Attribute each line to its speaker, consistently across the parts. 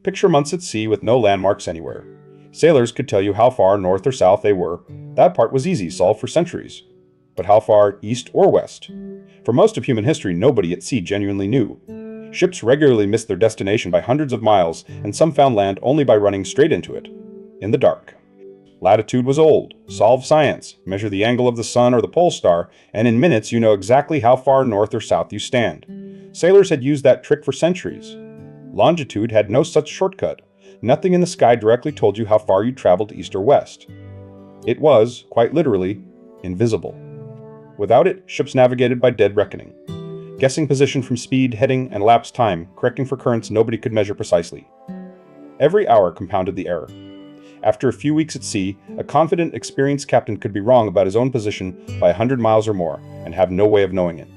Speaker 1: Picture months at sea with no landmarks anywhere. Sailors could tell you how far north or south they were. That part was easy, solved for centuries. But how far east or west? For most of human history, nobody at sea genuinely knew. Ships regularly missed their destination by hundreds of miles, and some found land only by running straight into it, in the dark. Latitude was old. Solve science. Measure the angle of the sun or the pole star, and in minutes you know exactly how far north or south you stand. Sailors had used that trick for centuries. Longitude had no such shortcut. Nothing in the sky directly told you how far you traveled east or west. It was, quite literally, invisible. Without it, ships navigated by dead reckoning, guessing position from speed, heading, and elapsed time, correcting for currents nobody could measure precisely. Every hour compounded the error. After a few weeks at sea, a confident, experienced captain could be wrong about his own position by 100 miles or more, and have no way of knowing it.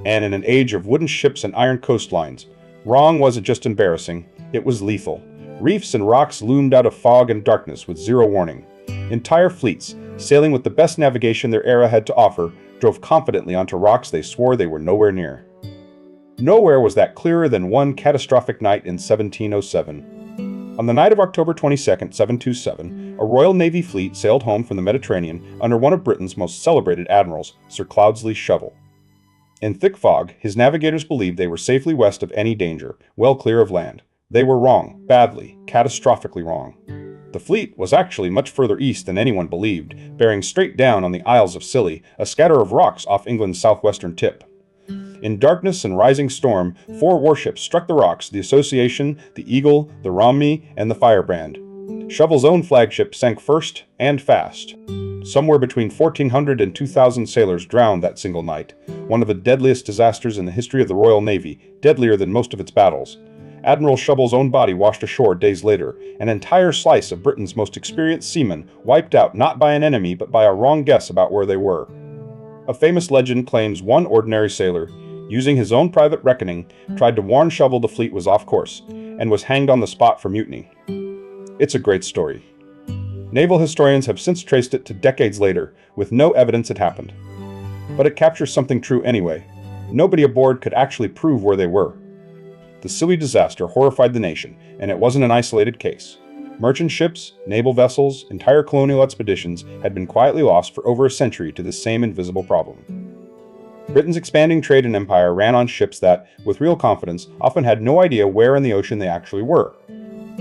Speaker 1: And in an age of wooden ships and iron coastlines, wrong wasn't just embarrassing, it was lethal. Reefs and rocks loomed out of fog and darkness with zero warning. Entire fleets, sailing with the best navigation their era had to offer, drove confidently onto rocks they swore they were nowhere near. Nowhere was that clearer than one catastrophic night in 1707. On the night of October 22, 727, a Royal Navy fleet sailed home from the Mediterranean under one of Britain's most celebrated admirals, Sir Cloudesley Shovel. In thick fog, his navigators believed they were safely west of any danger, well clear of land. They were wrong, badly, catastrophically wrong. The fleet was actually much further east than anyone believed, bearing straight down on the Isles of Scilly, a scatter of rocks off England's southwestern tip. In darkness and rising storm, 4 warships struck the rocks: the Association, the Eagle, the Romney, and the Firebrand. Shovel's own flagship sank first and fast. Somewhere between 1,400 and 2,000 sailors drowned that single night, one of the deadliest disasters in the history of the Royal Navy, deadlier than most of its battles. Admiral Shovel's own body washed ashore days later, an entire slice of Britain's most experienced seamen wiped out not by an enemy but by a wrong guess about where they were. A famous legend claims one ordinary sailor, using his own private reckoning, tried to warn Shovel the fleet was off course, and was hanged on the spot for mutiny. It's a great story. Naval historians have since traced it to decades later, with no evidence it happened. But it captures something true anyway. Nobody aboard could actually prove where they were. The Scilly disaster horrified the nation, and it wasn't an isolated case. Merchant ships, naval vessels, entire colonial expeditions had been quietly lost for over a century to this same invisible problem. Britain's expanding trade and empire ran on ships that, with real confidence, often had no idea where in the ocean they actually were.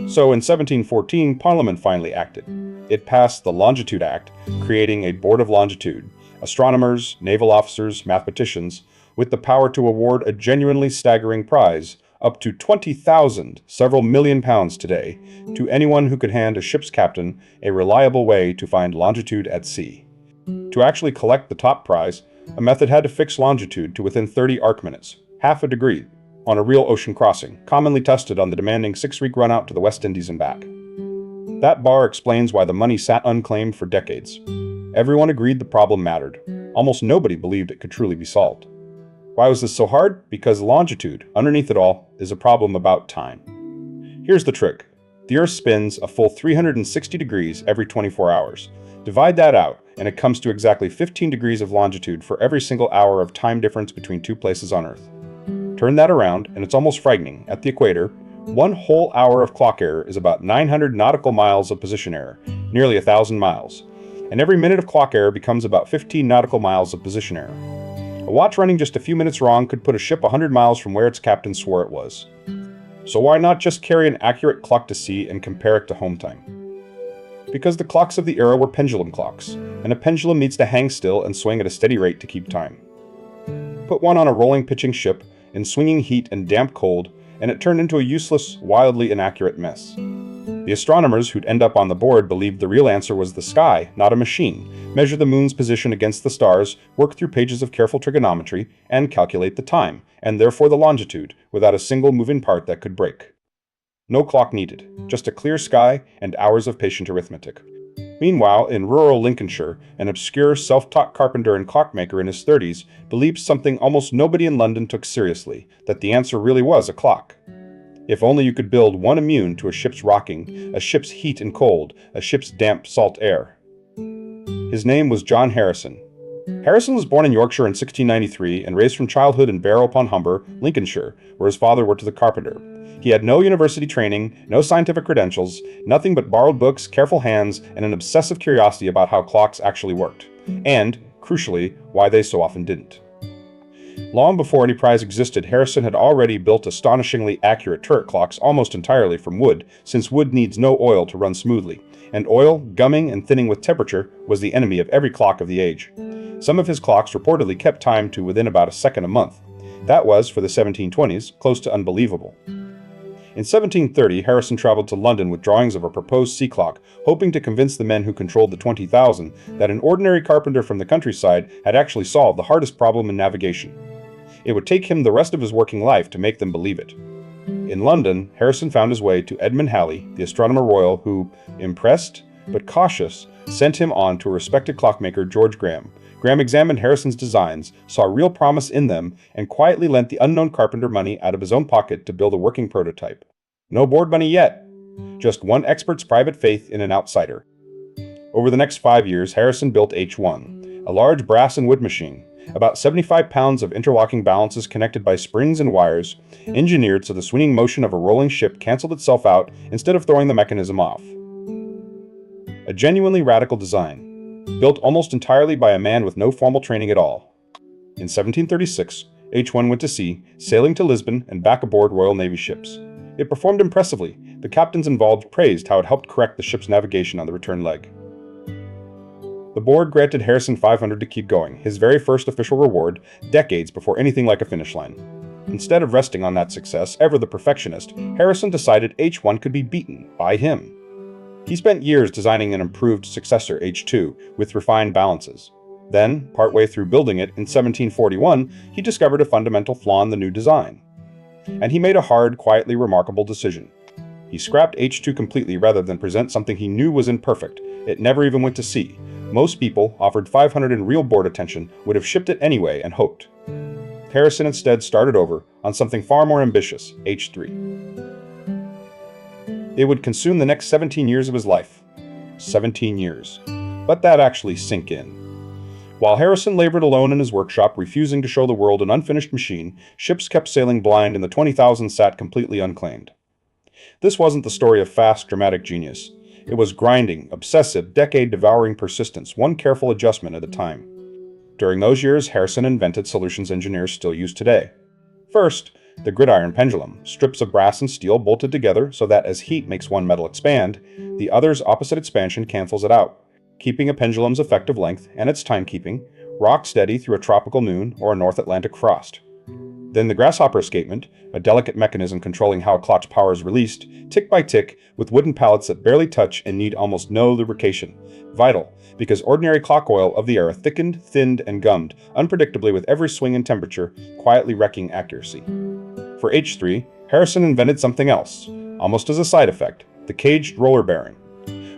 Speaker 1: So in 1714, Parliament finally acted. It passed the Longitude Act, creating a Board of Longitude, astronomers, naval officers, mathematicians, with the power to award a genuinely staggering prize, up to 20,000, several million pounds today, to anyone who could hand a ship's captain a reliable way to find longitude at sea. To actually collect the top prize, a method had to fix longitude to within 30 arc minutes, half a degree, on a real ocean crossing, commonly tested on the demanding 6-week run out to the West Indies and back. That bar explains why the money sat unclaimed for decades. Everyone agreed the problem mattered. Almost nobody believed it could truly be solved. Why was this so hard? Because longitude, underneath it all, is a problem about time. Here's the trick. The Earth spins a full 360 degrees every 24 hours. Divide that out, and it comes to exactly 15 degrees of longitude for every single hour of time difference between two places on Earth. Turn that around, and it's almost frightening. At the equator, 1 whole hour of clock error is about 900 nautical miles of position error, nearly 1,000 miles. And every minute of clock error becomes about 15 nautical miles of position error. A watch running just a few minutes wrong could put a ship 100 miles from where its captain swore it was. So why not just carry an accurate clock to sea and compare it to home time? Because the clocks of the era were pendulum clocks, and a pendulum needs to hang still and swing at a steady rate to keep time. Put one on a rolling pitching ship, in swinging heat and damp cold, and it turned into a useless, wildly inaccurate mess. The astronomers who'd end up on the board believed the real answer was the sky, not a machine, measure the moon's position against the stars, work through pages of careful trigonometry, and calculate the time, and therefore the longitude, without a single moving part that could break. No clock needed, just a clear sky and hours of patient arithmetic. Meanwhile, in rural Lincolnshire, an obscure self-taught carpenter and clockmaker in his 30s believed something almost nobody in London took seriously, that the answer really was a clock. If only you could build one immune to a ship's rocking, a ship's heat and cold, a ship's damp, salt air. His name was John Harrison. Harrison was born in Yorkshire in 1693 and raised from childhood in Barrow-upon-Humber, Lincolnshire, where his father worked as a carpenter. He had no university training, no scientific credentials, nothing but borrowed books, careful hands, and an obsessive curiosity about how clocks actually worked, and, crucially, why they so often didn't. Long before any prize existed, Harrison had already built astonishingly accurate turret clocks almost entirely from wood, since wood needs no oil to run smoothly, and oil, gumming and thinning with temperature, was the enemy of every clock of the age. Some of his clocks reportedly kept time to within about a second a month. That was, for the 1720s, close to unbelievable. In 1730, Harrison traveled to London with drawings of a proposed sea clock, hoping to convince the men who controlled the 20,000 that an ordinary carpenter from the countryside had actually solved the hardest problem in navigation. It would take him the rest of his working life to make them believe it. In London, Harrison found his way to Edmund Halley, the Astronomer Royal, who, impressed but cautious, sent him on to a respected clockmaker, George Graham. Graham examined Harrison's designs, saw real promise in them, and quietly lent the unknown carpenter money out of his own pocket to build a working prototype. No board money yet, just one expert's private faith in an outsider. Over the next 5 years, Harrison built H1, a large brass and wood machine, about 75 pounds of interlocking balances connected by springs and wires, engineered so the swinging motion of a rolling ship canceled itself out instead of throwing the mechanism off. A genuinely radical design, built almost entirely by a man with no formal training at all. In 1736, H1 went to sea, sailing to Lisbon and back aboard Royal Navy ships. It performed impressively. The captains involved praised how it helped correct the ship's navigation on the return leg. The board granted Harrison $500 to keep going, his very first official reward, decades before anything like a finish line. Instead of resting on that success, ever the perfectionist, Harrison decided H1 could be beaten by him. He spent years designing an improved successor, H2, with refined balances. Then, partway through building it in 1741, he discovered a fundamental flaw in the new design. And he made a hard, quietly remarkable decision. He scrapped H2 completely rather than present something he knew was imperfect. It never even went to sea. Most people, offered $500 in real board attention, would have shipped it anyway and hoped. Harrison instead started over on something far more ambitious, H3. It would consume the next 17 years of his life. 17 years. Let that actually sink in. While Harrison labored alone in his workshop, refusing to show the world an unfinished machine, ships kept sailing blind and the 20,000 sat completely unclaimed. This wasn't the story of fast, dramatic genius. It was grinding, obsessive, decade-devouring persistence, one careful adjustment at a time. During those years, Harrison invented solutions engineers still use today. First, the gridiron pendulum, strips of brass and steel bolted together so that as heat makes one metal expand, the other's opposite expansion cancels it out, keeping a pendulum's effective length and its timekeeping rock steady through a tropical noon or a North Atlantic frost. Then the grasshopper escapement, a delicate mechanism controlling how a clock's power is released, tick by tick, with wooden pallets that barely touch and need almost no lubrication. Vital, because ordinary clock oil of the era thickened, thinned, and gummed, unpredictably with every swing in temperature, quietly wrecking accuracy. For H3, Harrison invented something else, almost as a side effect, the caged roller bearing,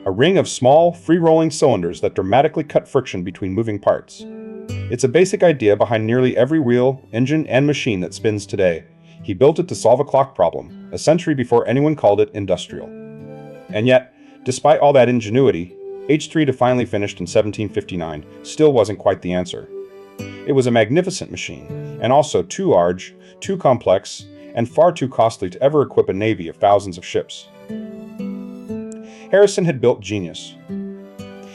Speaker 1: a ring of small, free-rolling cylinders that dramatically cut friction between moving parts. It's a basic idea behind nearly every wheel, engine, and machine that spins today. He built it to solve a clock problem, a century before anyone called it industrial. And yet, despite all that ingenuity, H3 to finally finished in 1759 still wasn't quite the answer. It was a magnificent machine, and also too large, too complex, and far too costly to ever equip a navy of thousands of ships. Harrison had built genius.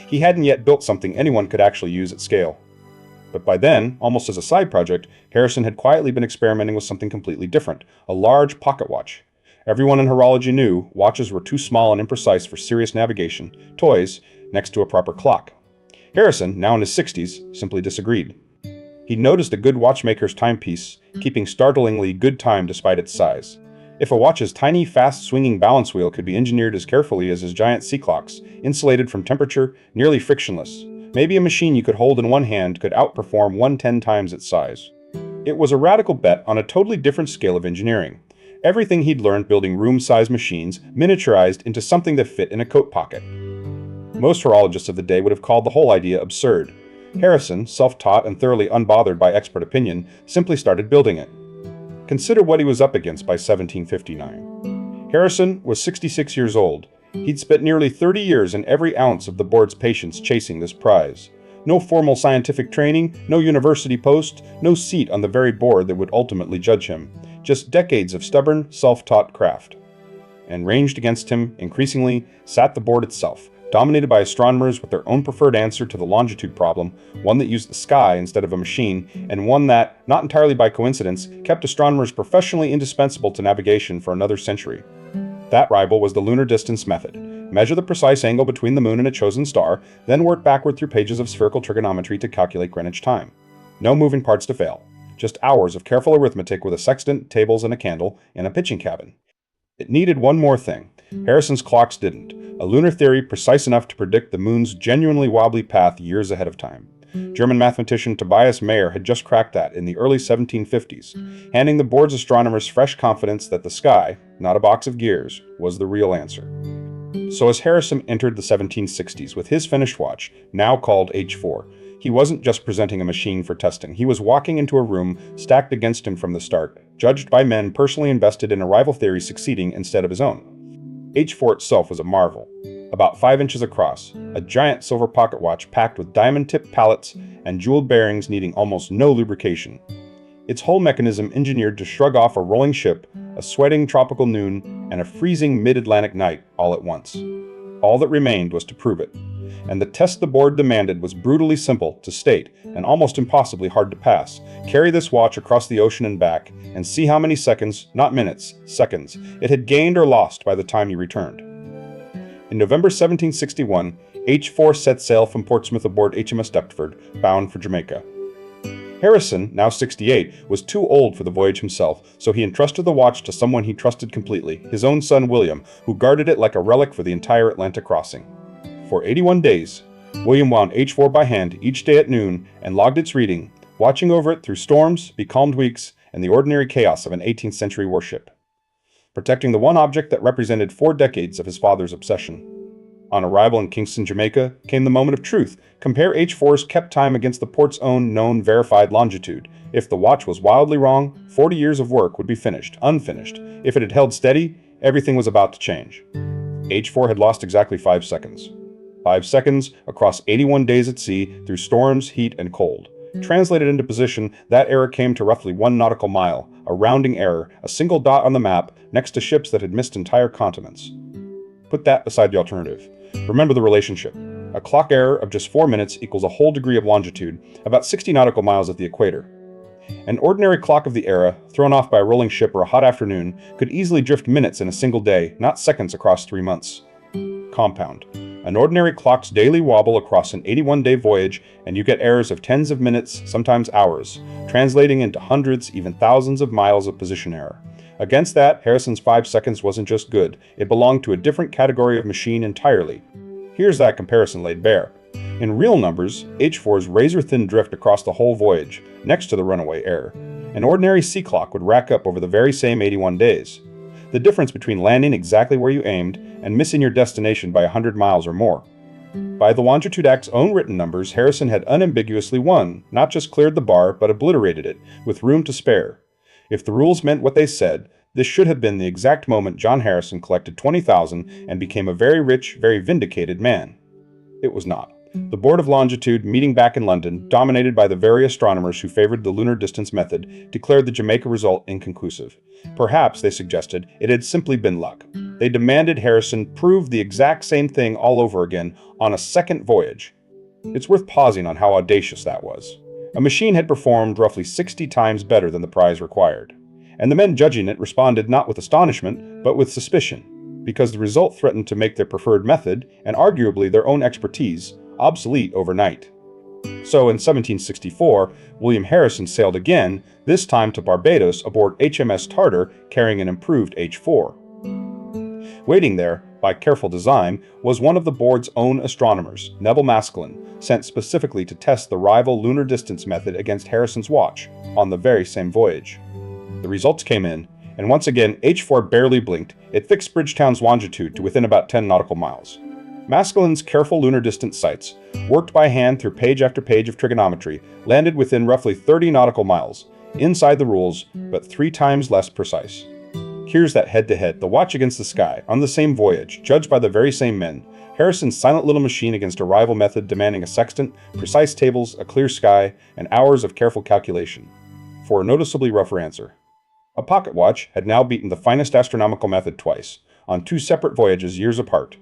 Speaker 1: He hadn't yet built something anyone could actually use at scale. But by then, almost as a side project, Harrison had quietly been experimenting with something completely different, a large pocket watch. Everyone in horology knew watches were too small and imprecise for serious navigation, toys, next to a proper clock. Harrison, now in his 60s, simply disagreed. He noticed a good watchmaker's timepiece, keeping startlingly good time despite its size. If a watch's tiny, fast-swinging balance wheel could be engineered as carefully as his giant sea clocks, insulated from temperature, nearly frictionless, maybe a machine you could hold in one hand could outperform 110 times its size. It was a radical bet on a totally different scale of engineering. Everything he'd learned building room-sized machines miniaturized into something that fit in a coat pocket. Most horologists of the day would have called the whole idea absurd. Harrison, self-taught and thoroughly unbothered by expert opinion, simply started building it. Consider what he was up against by 1759. Harrison was 66 years old. He'd spent nearly 30 years and every ounce of the board's patience chasing this prize. No formal scientific training, no university post, no seat on the very board that would ultimately judge him. just decades of stubborn, self-taught craft. And ranged against him, increasingly, sat the board itself, dominated by astronomers with their own preferred answer to the longitude problem, one that used the sky instead of a machine, and one that, not entirely by coincidence, kept astronomers professionally indispensable to navigation for another century. That rival was the lunar-distance method. Measure the precise angle between the moon and a chosen star, then work backward through pages of spherical trigonometry to calculate Greenwich time. No moving parts to fail. Just hours of careful arithmetic with a sextant, tables, and a candle in a pitching cabin. It needed one more thing. Harrison's clocks didn't. A lunar theory precise enough to predict the moon's genuinely wobbly path years ahead of time. German mathematician Tobias Mayer had just cracked that in the early 1750s, handing the board's astronomers fresh confidence that the sky, not a box of gears, was the real answer. So as Harrison entered the 1760s with his finished watch, now called H4, he wasn't just presenting a machine for testing. He was walking into a room stacked against him from the start, judged by men personally invested in a rival theory succeeding instead of his own. H4 itself was a marvel. About 5 inches across, a giant silver pocket watch packed with diamond-tipped pallets and jeweled bearings needing almost no lubrication. Its whole mechanism engineered to shrug off a rolling ship, a sweating tropical noon, and a freezing mid-Atlantic night all at once. All that remained was to prove it. And the test the board demanded was brutally simple to state and almost impossibly hard to pass. Carry this watch across the ocean and back and see how many seconds, not minutes, seconds, it had gained or lost by the time you returned. In November 1761, H4 set sail from Portsmouth aboard HMS Deptford, bound for Jamaica. Harrison, now 68, was too old for the voyage himself, so he entrusted the watch to someone he trusted completely, his own son William, who guarded it like a relic for the entire Atlantic crossing. For 81 days, William wound H4 by hand each day at noon and logged its reading, watching over it through storms, becalmed weeks, and the ordinary chaos of an 18th century warship, protecting the one object that represented 4 decades of his father's obsession. On arrival in Kingston, Jamaica, came the moment of truth. Compare H4's kept time against the port's own known verified longitude. If the watch was wildly wrong, 40 years of work would be unfinished. If it had held steady, everything was about to change. H4 had lost exactly 5 seconds. 5 seconds across 81 days at sea through storms, heat, and cold. Translated into position, that error came to roughly 1 nautical mile, a rounding error, a single dot on the map next to ships that had missed entire continents. Put that beside the alternative. Remember the relationship. A clock error of just 4 minutes equals a whole degree of longitude, about 60 nautical miles at the equator. An ordinary clock of the era, thrown off by a rolling ship or a hot afternoon, could easily drift minutes in a single day, not seconds across 3 months. Compound. An ordinary clock's daily wobble across an 81-day voyage, and you get errors of tens of minutes, sometimes hours, translating into hundreds, even thousands of miles of position error. Against that, Harrison's 5 seconds wasn't just good, it belonged to a different category of machine entirely. Here's that comparison laid bare. In real numbers, H4's razor-thin drift across the whole voyage, next to the runaway error, an ordinary sea clock would rack up over the very same 81 days. The difference between landing exactly where you aimed and missing your destination by 100 miles or more. By the Longitude Act's own written numbers, Harrison had unambiguously won, not just cleared the bar, but obliterated it, with room to spare. If the rules meant what they said, this should have been the exact moment John Harrison collected 20,000 and became a very rich, very vindicated man. It was not. The Board of Longitude, meeting back in London, dominated by the very astronomers who favored the lunar-distance method, declared the Jamaica result inconclusive. Perhaps, they suggested, it had simply been luck. They demanded Harrison prove the exact same thing all over again on a second voyage. It's worth pausing on how audacious that was. A machine had performed roughly 60 times better than the prize required. And the men judging it responded not with astonishment, but with suspicion, because the result threatened to make their preferred method, and arguably their own expertise, obsolete overnight. So in 1764, William Harrison sailed again, this time to Barbados aboard HMS Tartar carrying an improved H4. Waiting there, by careful design, was one of the board's own astronomers, Neville Maskelyne, sent specifically to test the rival lunar distance method against Harrison's watch on the very same voyage. The results came in, and once again H4 barely blinked. It fixed Bridgetown's longitude to within about 10 nautical miles. Maskelyne's careful lunar distance sights, worked by hand through page after page of trigonometry, landed within roughly 30 nautical miles, inside the rules, but 3 times less precise. Here's that head-to-head, the watch against the sky, on the same voyage, judged by the very same men. Harrison's silent little machine against a rival method demanding a sextant, precise tables, a clear sky, and hours of careful calculation. For a noticeably rougher answer. A pocket watch had now beaten the finest astronomical method twice, on 2 separate voyages years apart.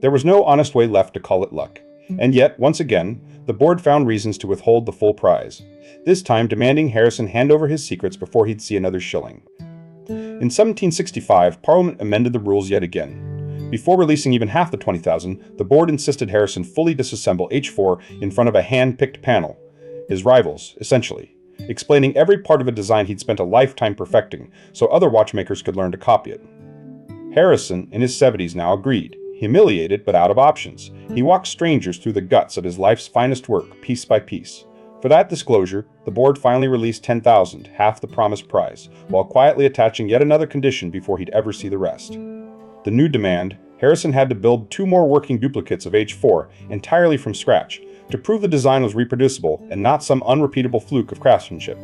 Speaker 1: There was no honest way left to call it luck, and yet, once again, the board found reasons to withhold the full prize, this time demanding Harrison hand over his secrets before he'd see another shilling. In 1765, Parliament amended the rules yet again. Before releasing even half the 20,000, the board insisted Harrison fully disassemble H4 in front of a hand-picked panel, his rivals, essentially, explaining every part of a design he'd spent a lifetime perfecting so other watchmakers could learn to copy it. Harrison, in his 70s now, agreed, humiliated but out of options. He walked strangers through the guts of his life's finest work, piece by piece. For that disclosure, the board finally released 10,000, half the promised prize, while quietly attaching yet another condition before he'd ever see the rest. The new demand, Harrison had to build 2 more working duplicates of H4 entirely from scratch to prove the design was reproducible and not some unrepeatable fluke of craftsmanship.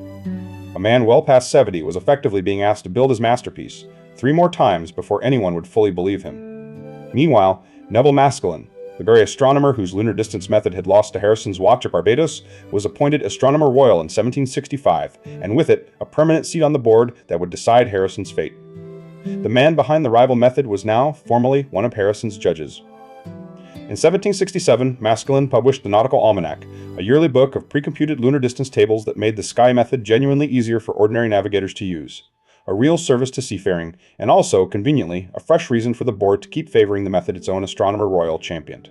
Speaker 1: A man well past 70 was effectively being asked to build his masterpiece 3 more times before anyone would fully believe him. Meanwhile, Neville Maskelyne, the very astronomer whose lunar distance method had lost to Harrison's watch at Barbados, was appointed Astronomer Royal in 1765, and with it, a permanent seat on the board that would decide Harrison's fate. The man behind the rival method was now, formally, one of Harrison's judges. In 1767, Maskelyne published the Nautical Almanac, a yearly book of pre-computed lunar distance tables that made the sky method genuinely easier for ordinary navigators to use. A real service to seafaring, and also, conveniently, a fresh reason for the board to keep favoring the method its own Astronomer Royal championed.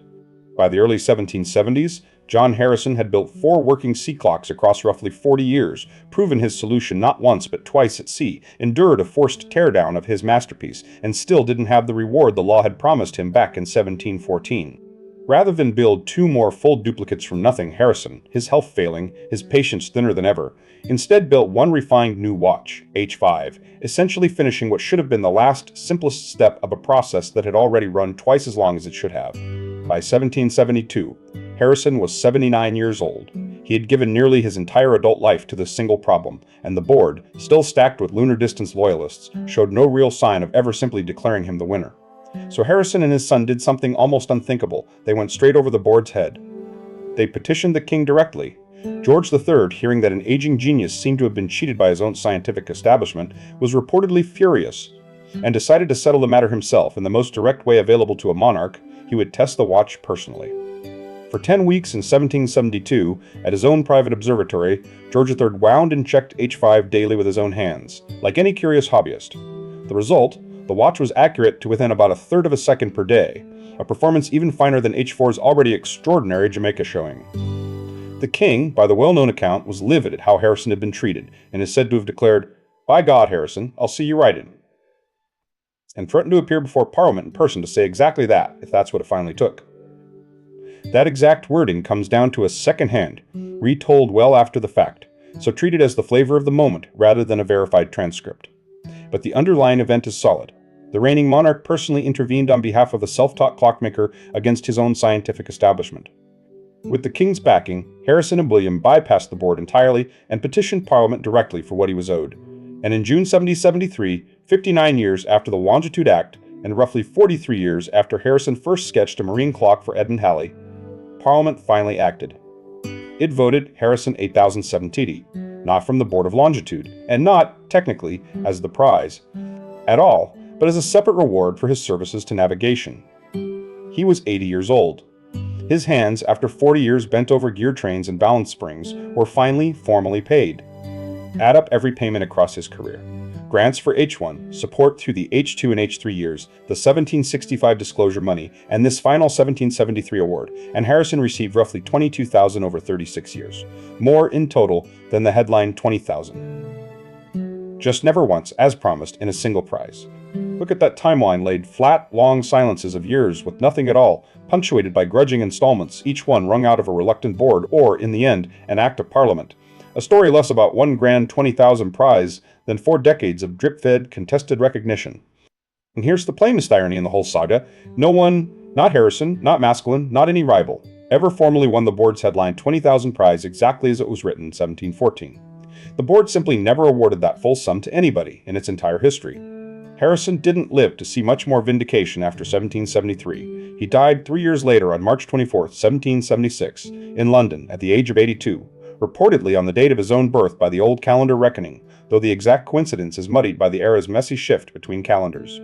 Speaker 1: By the early 1770s, John Harrison had built 4 working sea clocks across roughly 40 years, proven his solution not once but twice at sea, endured a forced teardown of his masterpiece, and still didn't have the reward the law had promised him back in 1714. Rather than build 2 more full duplicates from nothing, Harrison, his health failing, his patience thinner than ever, instead built one refined new watch, H5, essentially finishing what should have been the last, simplest step of a process that had already run twice as long as it should have. By 1772, Harrison was 79 years old. He had given nearly his entire adult life to this single problem, and the board, still stacked with lunar distance loyalists, showed no real sign of ever simply declaring him the winner. So Harrison and his son did something almost unthinkable. They went straight over the board's head. They petitioned the king directly. George III, hearing that an aging genius seemed to have been cheated by his own scientific establishment, was reportedly furious, and decided to settle the matter himself in the most direct way available to a monarch. He would test the watch personally. For 10 weeks in 1772, at his own private observatory, George III wound and checked H5 daily with his own hands, like any curious hobbyist. The result? The watch was accurate to within about 1/3 of a second per day, a performance even finer than H4's already extraordinary Jamaica showing. The king, by the well-known account, was livid at how Harrison had been treated, and is said to have declared, "By God, Harrison, I'll see you right in," and threatened to appear before Parliament in person to say exactly that, if that's what it finally took. That exact wording comes down to a second-hand, retold well after the fact, so treated as the flavor of the moment rather than a verified transcript. But the underlying event is solid. The reigning monarch personally intervened on behalf of a self-taught clockmaker against his own scientific establishment. With the king's backing, Harrison and William bypassed the board entirely and petitioned Parliament directly for what he was owed. And in June 1773, 59 years after the Longitude Act, and roughly 43 years after Harrison first sketched a marine clock for Edmund Halley, Parliament finally acted. It voted Harrison 8,070, not from the Board of Longitude, and not, technically, as the prize at all, but as a separate reward for his services to navigation. He was 80 years old. His hands, after 40 years bent over gear trains and balance springs, were finally formally paid. Add up every payment across his career. Grants for H1, support through the H2 and H3 years, the 1765 disclosure money, and this final 1773 award, and Harrison received roughly $22,000 over 36 years, more in total than the headline $20,000. Just never once, as promised, in a single prize. Look at that timeline laid flat, long silences of years with nothing at all, punctuated by grudging installments, each one wrung out of a reluctant board or, in the end, an act of parliament. A story less about one grand 20,000 prize than 4 decades of drip-fed, contested recognition. And here's the plainest irony in the whole saga. No one, not Harrison, not Maskelyne, not any rival, ever formally won the board's headline 20,000 prize exactly as it was written in 1714. The board simply never awarded that full sum to anybody in its entire history. Harrison didn't live to see much more vindication after 1773. He died 3 years later on March 24, 1776, in London at the age of 82, reportedly on the date of his own birth by the old calendar reckoning, though the exact coincidence is muddied by the era's messy shift between calendars.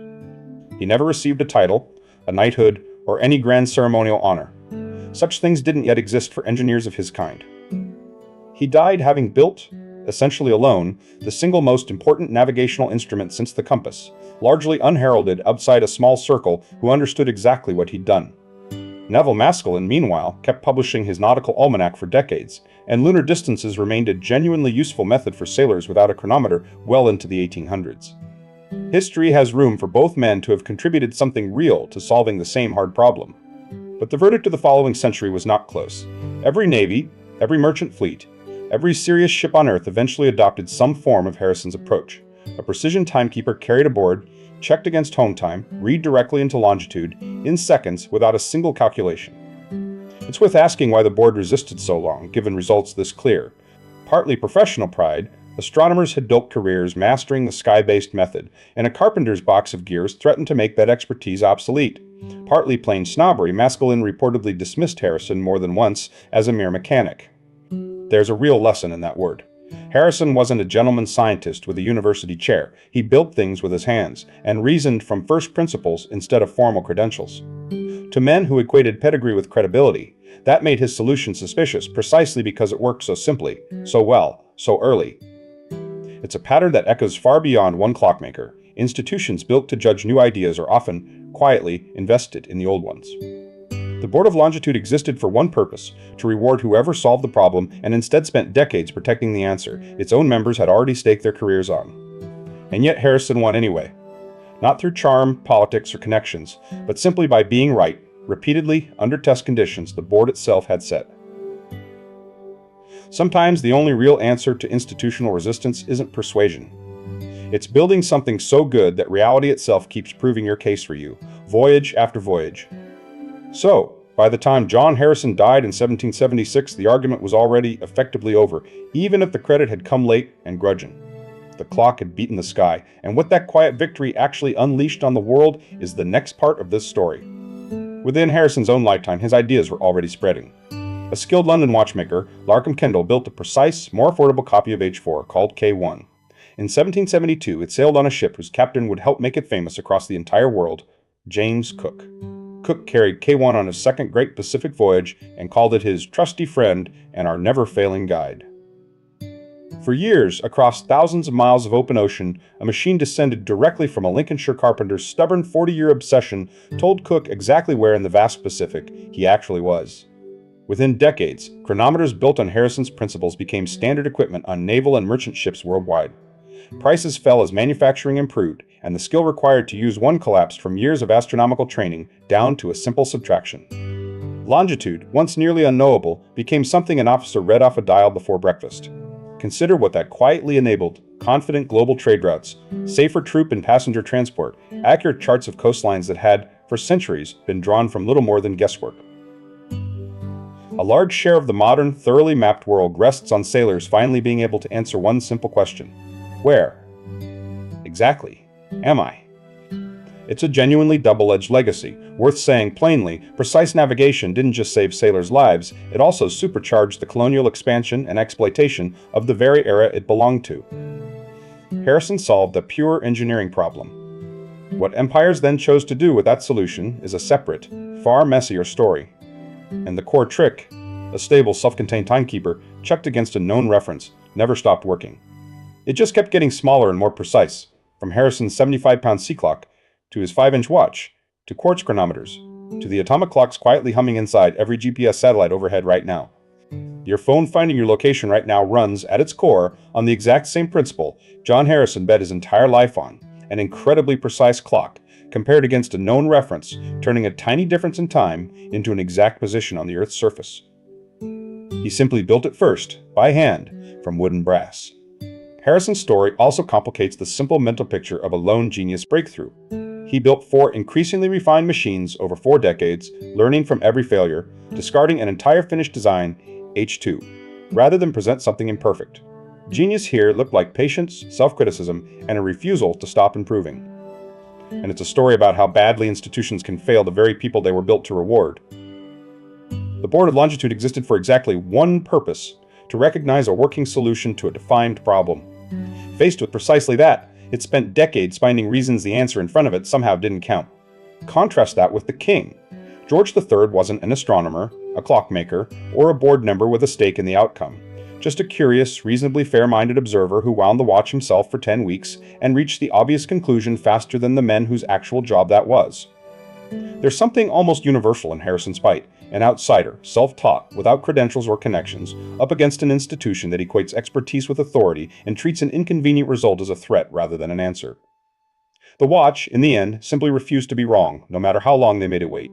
Speaker 1: He never received a title, a knighthood, or any grand ceremonial honor. Such things didn't yet exist for engineers of his kind. He died having built, essentially alone, the single most important navigational instrument since the compass, largely unheralded outside a small circle who understood exactly what he'd done. Neville Maskelyne, meanwhile, kept publishing his nautical almanac for decades, and lunar distances remained a genuinely useful method for sailors without a chronometer well into the 1800s. History has room for both men to have contributed something real to solving the same hard problem. But the verdict of the following century was not close. Every navy, every merchant fleet, every serious ship on Earth eventually adopted some form of Harrison's approach. A precision timekeeper carried aboard, checked against home time, read directly into longitude, in seconds without a single calculation. It's worth asking why the board resisted so long, given results this clear. Partly professional pride, astronomers had built careers mastering the sky-based method, and a carpenter's box of gears threatened to make that expertise obsolete. Partly plain snobbery, Maskelyne reportedly dismissed Harrison more than once as a mere mechanic. There's a real lesson in that word. Harrison wasn't a gentleman scientist with a university chair. He built things with his hands, and reasoned from first principles instead of formal credentials. To men who equated pedigree with credibility, that made his solution suspicious precisely because it worked so simply, so well, so early. It's a pattern that echoes far beyond one clockmaker. Institutions built to judge new ideas are often, quietly, invested in the old ones. The Board of Longitude existed for one purpose, to reward whoever solved the problem, and instead spent decades protecting the answer its own members had already staked their careers on. And yet Harrison won anyway. Not through charm, politics, or connections, but simply by being right, repeatedly, under test conditions the board itself had set. Sometimes the only real answer to institutional resistance isn't persuasion. It's building something so good that reality itself keeps proving your case for you, voyage after voyage. So, by the time John Harrison died in 1776, the argument was already effectively over, even if the credit had come late and grudging. The clock had beaten the sky, and what that quiet victory actually unleashed on the world is the next part of this story. Within Harrison's own lifetime, his ideas were already spreading. A skilled London watchmaker, Larkham Kendall, built a precise, more affordable copy of H4 called K1. In 1772, it sailed on a ship whose captain would help make it famous across the entire world, James Cook. Cook carried K1 on his second Great Pacific voyage and called it his trusty friend and our never-failing guide. For years, across thousands of miles of open ocean, a machine descended directly from a Lincolnshire carpenter's stubborn 40-year obsession told Cook exactly where in the vast Pacific he actually was. Within decades, chronometers built on Harrison's principles became standard equipment on naval and merchant ships worldwide. Prices fell as manufacturing improved, and the skill required to use one collapsed from years of astronomical training down to a simple subtraction. Longitude, once nearly unknowable, became something an officer read off a dial before breakfast. Consider what that quietly enabled: confident global trade routes, safer troop and passenger transport, accurate charts of coastlines that had, for centuries, been drawn from little more than guesswork. A large share of the modern, thoroughly mapped world rests on sailors finally being able to answer one simple question: where, exactly, am I? It's a genuinely double-edged legacy. Worth saying plainly, precise navigation didn't just save sailors' lives, it also supercharged the colonial expansion and exploitation of the very era it belonged to. Harrison solved a pure engineering problem. What empires then chose to do with that solution is a separate, far messier story. And the core trick, a stable, self-contained timekeeper checked against a known reference, never stopped working. It just kept getting smaller and more precise, from Harrison's 75-pound sea clock, to his 5-inch watch, to quartz chronometers, to the atomic clocks quietly humming inside every GPS satellite overhead right now. Your phone finding your location right now runs, at its core, on the exact same principle John Harrison bet his entire life on: an incredibly precise clock, compared against a known reference, turning a tiny difference in time into an exact position on the Earth's surface. He simply built it first, by hand, from wood and brass. Harrison's story also complicates the simple mental picture of a lone genius breakthrough. He built 4 increasingly refined machines over 4 decades, learning from every failure, discarding an entire finished design, H2, rather than present something imperfect. Genius here looked like patience, self-criticism, and a refusal to stop improving. And it's a story about how badly institutions can fail the very people they were built to reward. The Board of Longitude existed for exactly one purpose: to recognize a working solution to a defined problem. Faced with precisely that, it spent decades finding reasons the answer in front of it somehow didn't count. Contrast that with the king. George III wasn't an astronomer, a clockmaker, or a board member with a stake in the outcome. Just a curious, reasonably fair-minded observer who wound the watch himself for 10 weeks and reached the obvious conclusion faster than the men whose actual job that was. There's something almost universal in Harrison's fight, an outsider, self-taught, without credentials or connections, up against an institution that equates expertise with authority and treats an inconvenient result as a threat rather than an answer. The watch, in the end, simply refused to be wrong, no matter how long they made it wait.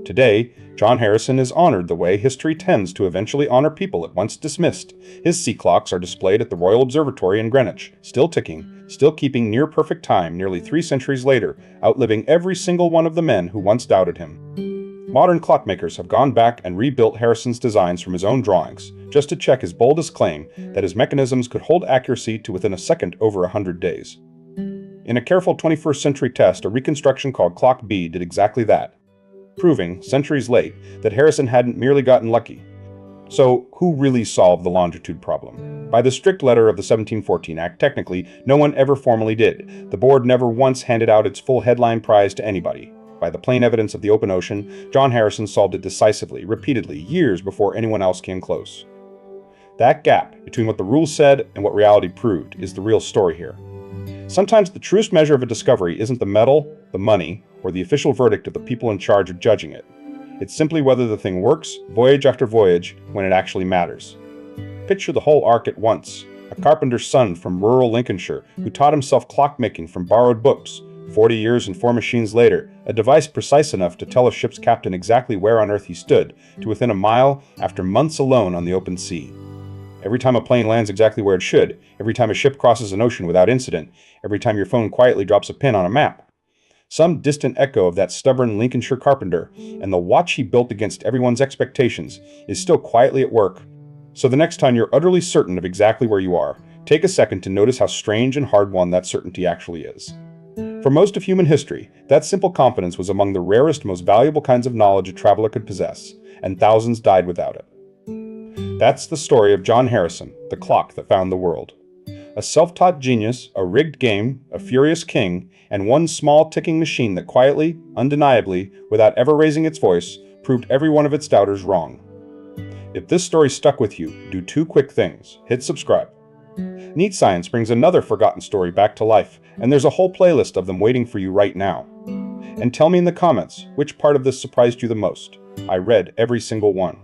Speaker 1: Today, John Harrison is honored the way history tends to eventually honor people it once dismissed. His sea clocks are displayed at the Royal Observatory in Greenwich, still ticking, still keeping near-perfect time nearly 3 centuries later, outliving every single one of the men who once doubted him. Modern clockmakers have gone back and rebuilt Harrison's designs from his own drawings, just to check his boldest claim that his mechanisms could hold accuracy to within a second over 100 days. In a careful 21st century test, a reconstruction called Clock B did exactly that, proving, centuries late, that Harrison hadn't merely gotten lucky. So, who really solved the longitude problem? By the strict letter of the 1714 Act, technically, no one ever formally did. The board never once handed out its full headline prize to anybody. By the plain evidence of the open ocean, John Harrison solved it decisively, repeatedly, years before anyone else came close. That gap between what the rules said and what reality proved is the real story here. Sometimes the truest measure of a discovery isn't the medal, the money, or the official verdict of the people in charge of judging it. It's simply whether the thing works, voyage after voyage, when it actually matters. Picture the whole arc at once. A carpenter's son from rural Lincolnshire who taught himself clockmaking from borrowed books. 40 years and 4 machines later, a device precise enough to tell a ship's captain exactly where on Earth he stood, to within a mile after months alone on the open sea. Every time a plane lands exactly where it should, every time a ship crosses an ocean without incident, every time your phone quietly drops a pin on a map. Some distant echo of that stubborn Lincolnshire carpenter, and the watch he built against everyone's expectations, is still quietly at work. So the next time you're utterly certain of exactly where you are, take a second to notice how strange and hard-won that certainty actually is. For most of human history, that simple confidence was among the rarest, most valuable kinds of knowledge a traveler could possess, and thousands died without it. That's the story of John Harrison, the clock that found the world. A self-taught genius, a rigged game, a furious king, and one small ticking machine that quietly, undeniably, without ever raising its voice, proved every one of its doubters wrong. If this story stuck with you, do 2 quick things. Hit subscribe. Neat Science brings another forgotten story back to life, and there's a whole playlist of them waiting for you right now. And tell me in the comments, which part of this surprised you the most? I read every single one.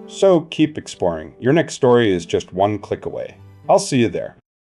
Speaker 1: So keep exploring. Your next story is just 1 click away. I'll see you there.